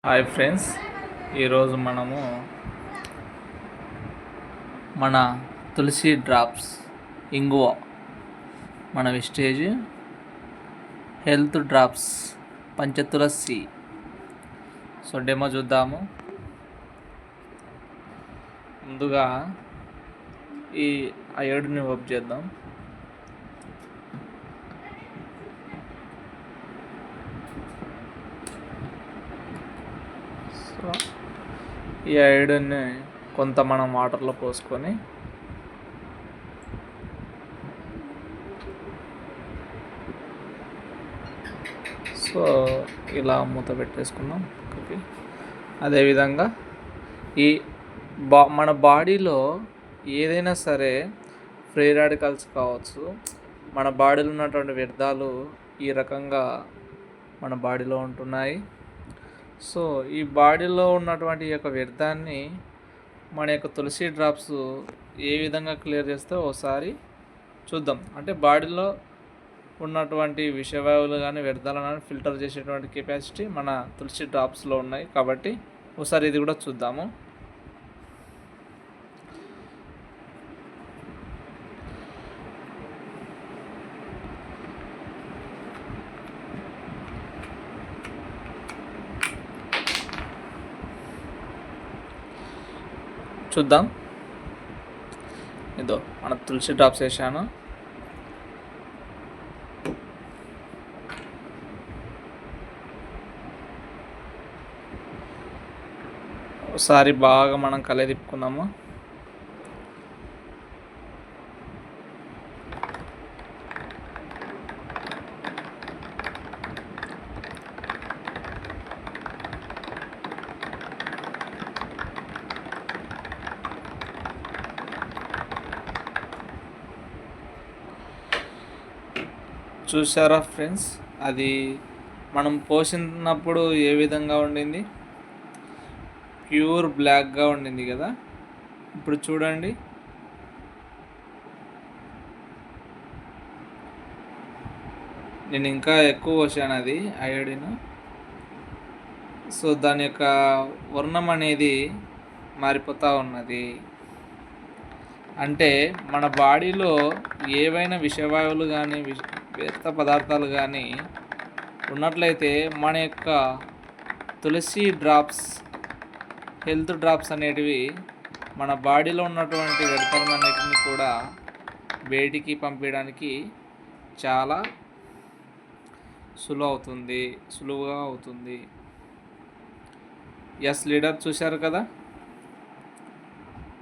Hi friends, ఈరోజు మనము మన తులసి డ్రాప్స్ ఇంగువ మన విస్టేజ్ హెల్త్ డ్రాప్స్ పంచతులసి డెమో చూద్దాము. ముందుగా ఈ అయోడిని ఓప్ చేద్దాం. ఈ అయోడిన్ని కొంత మనం వాటర్లో పోసుకొని ఇలా మూత పెట్టేసుకున్నాం. అదేవిధంగా ఈ మన బాడీలో ఏదైనా సరే ఫ్రీ రాడికల్స్ కావచ్చు, మన బాడీలో ఉన్నటువంటి వ్యర్థాలు ఈ రకంగా మన బాడీలో ఉంటున్నాయి. ఈ బాడీలో ఉన్నటువంటి ఈ యొక్క వ్యర్థాన్ని మన యొక్క తులసి డ్రాప్స్ ఏ విధంగా క్లియర్ చేస్తే ఒకసారి చూద్దాం. అంటే బాడీలో ఉన్నటువంటి విషవాయువులు కానీ వ్యర్థాలను కానీ ఫిల్టర్ చేసేటువంటి కెపాసిటీ మన తులసి డ్రాప్స్లో ఉన్నాయి. కాబట్టి ఒకసారి ఇది కూడా చూద్దాము. చూద్దాం. ఇదో మన తులసి డ్రాప్స్ వేసాను. ఒకసారి బాగా మనం కలదిప్పుకుందాము. చూసారా ఫ్రెండ్స్, అది మనం పోసినప్పుడు ఏ విధంగా ఉండింది? ప్యూర్ బ్లాక్గా ఉండింది కదా. ఇప్పుడు చూడండి, నేను ఇంకా ఎక్కువ పోసాను అది అయోడిన్. దాని యొక్క వర్ణం అనేది మారిపోతూ ఉన్నది. అంటే మన బాడీలో ఏవైనా విషవాయువులు కానీ వ్యర్థ పదార్థాలు కానీ ఉన్నట్లయితే మన యొక్క తులసి డ్రాప్స్ హెల్త్ డ్రాప్స్ అనేటివి మన బాడీలో ఉన్నటువంటి వ్యర్థాలన్నిటిని కూడా బయటికి పంపించడానికి చాలా సులువుగా అవుతుంది. ఎస్ లీడర్, చూశారు కదా.